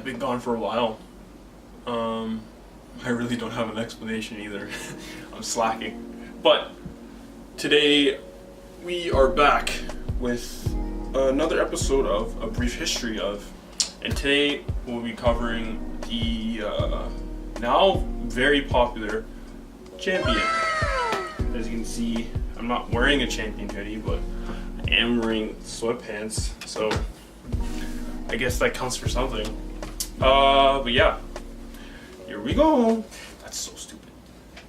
been gone for a while. I really don't have an explanation either. I'm slacking. But today we are back with another episode of A Brief History of, and today we'll be covering the now very popular Champion. As you can see, I'm not wearing a Champion hoodie, but I am wearing sweatpants, so I guess that counts for something. But yeah, here we go. That's so stupid.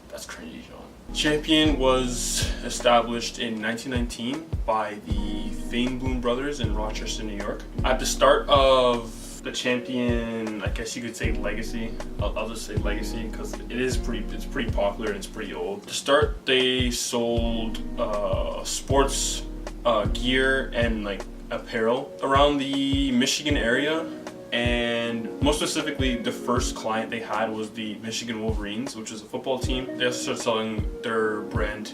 That's cringy, John. Champion was established in 1919 by the Feinblum brothers in Rochester, New York. At the start of the Champion, I guess you could say legacy. I'll just say legacy because it's pretty popular and it's pretty old. To start, they sold sports gear and like apparel around the Michigan area, and most specifically the first client they had was the Michigan Wolverines, which is a football team. They also started selling their brand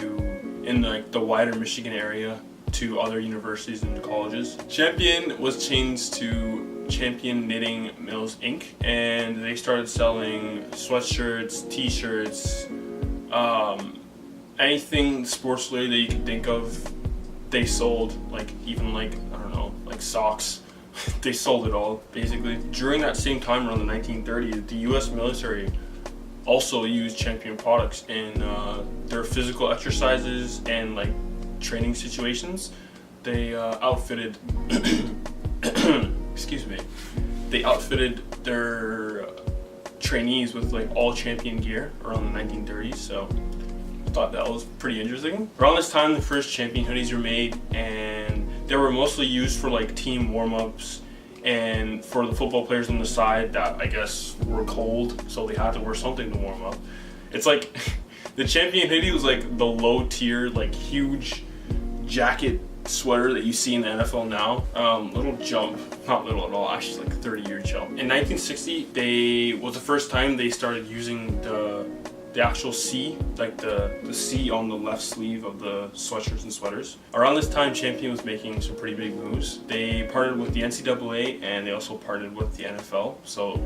in like the wider Michigan area to other universities and colleges. Champion was changed to Champion Knitting Mills Inc., and they started selling sweatshirts, t-shirts, anything sports related that you could think of. They sold, like even like, I don't know, like socks. They sold it all basically. During that same time, around the 1930s, the US military also used Champion products in their physical exercises and like training situations. They outfitted excuse me, they outfitted their trainees with like all Champion gear around the 1930s, so I thought that was pretty interesting. Around this time, the first Champion hoodies were made, and they were mostly used for like team warm-ups and for the football players on the side that I guess were cold, so they had to wear something to warm up. It's like the Champion hoodie was like the low tier, like huge jacket sweater that you see in the NFL now. Little jump, not little at all, actually like a 30-year jump. In 1960, was the first time they started using the actual C, like the C on the left sleeve of the sweatshirts and sweaters. Around this time, Champion was making some pretty big moves. They partnered with the NCAA and they also partnered with the NFL, so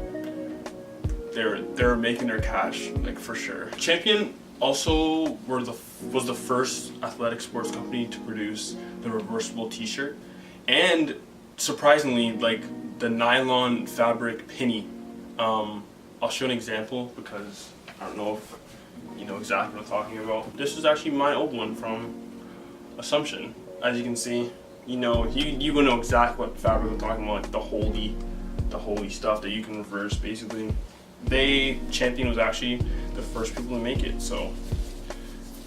they're making their cash, like for sure. Champion also was the first athletic sports company to produce the reversible t-shirt, and surprisingly, like the nylon fabric penny. I'll show an example because I don't know if you know exactly what I'm talking about. This is actually my old one from Assumption. As you can see, you know exactly what fabric I'm talking about, like the holy stuff that you can reverse basically. Champion was actually the first people to make it, so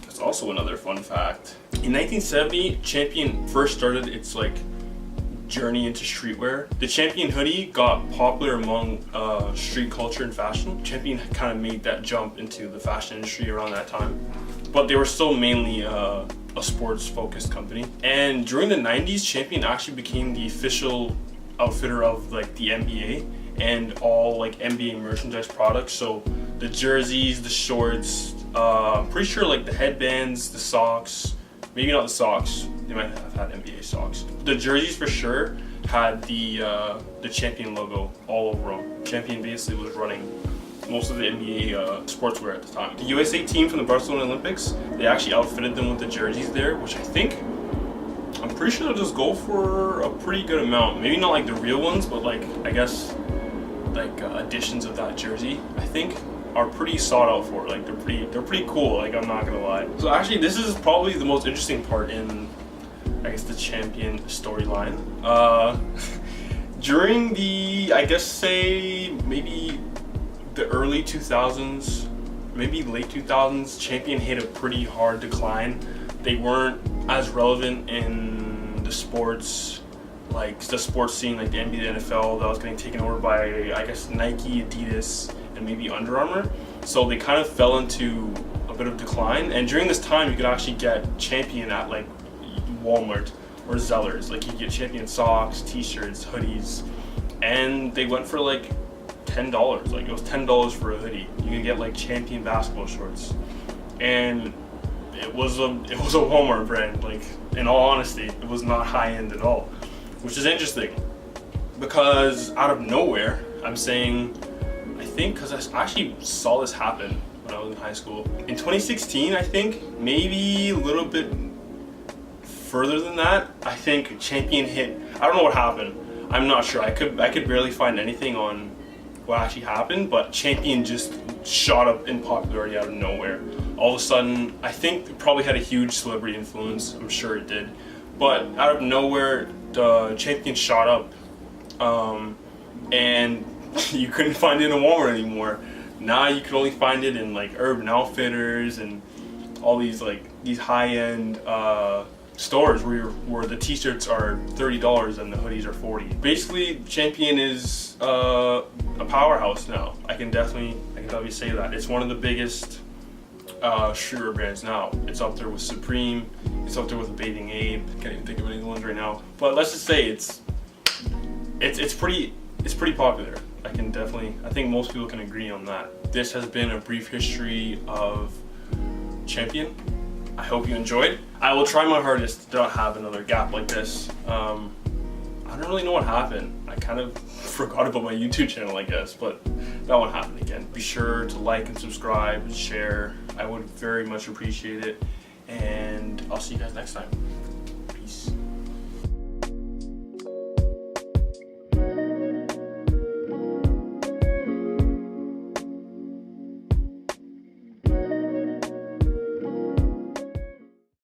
that's also another fun fact. In 1970, Champion first started its like journey into streetwear. The Champion hoodie got popular among street culture and fashion. Champion kind of made that jump into the fashion industry around that time, but they were still mainly a sports focused company. And during the 90s, Champion actually became the official outfitter of like the NBA and all like NBA merchandise products. So the jerseys, the shorts, pretty sure like the headbands, the socks, maybe not the socks, they might have had NBA socks. The jerseys for sure had the Champion logo all over them. Champion basically was running most of the NBA sportswear at the time. The USA team from the Barcelona Olympics, they actually outfitted them with the jerseys there, which I'm pretty sure they'll just go for a pretty good amount. Maybe not like the real ones, but like I guess like editions of that jersey, I think, are pretty sought out for. Like they're pretty cool, like I'm not gonna lie. So actually this is probably the most interesting part in I guess the Champion storyline. During the, I guess say maybe the early 2000s, maybe late 2000s, Champion hit a pretty hard decline. They weren't as relevant in the sports, like the sports scene, like the NBA, the NFL, that was getting taken over by, I guess, Nike, Adidas, and maybe Under Armour. So they kind of fell into a bit of decline. And during this time, you could actually get Champion at like Walmart or Zellers. Like you get Champion socks, t-shirts, hoodies, and they went for like $10. Like it was $10 for a hoodie. You could get like Champion basketball shorts, and it was a Walmart brand. Like in all honesty, it was not high end at all, which is interesting. because out of nowhere, I'm saying, I think because I actually saw this happen when I was in high school. In 2016, I think, maybe a little bit further than that, I think Champion hit, I don't know what happened. I'm not sure. I could barely find anything on what actually happened, but Champion just shot up in popularity out of nowhere. All of a sudden, I think it probably had a huge celebrity influence. I'm sure it did. But out of nowhere, the Champion shot up, and you couldn't find it in a Walmart anymore. Now you can only find it in like Urban Outfitters and all these high-end stores where the t-shirts are $30 and the hoodies are $40. Basically, Champion is a powerhouse now. I can definitely say that. It's one of the biggest streetwear brands now. It's up there with Supreme. It's up there with Bathing Ape. Can't even think of any other ones right now. But let's just say it's pretty popular. I think most people can agree on that. This has been a brief history of Champion. I hope you enjoyed. I will try my hardest to not have another gap like this. I don't really know what happened. I kind of forgot about my YouTube channel, I guess, but that won't happen again. Be sure to like and subscribe and share. I would very much appreciate it. And I'll see you guys next time.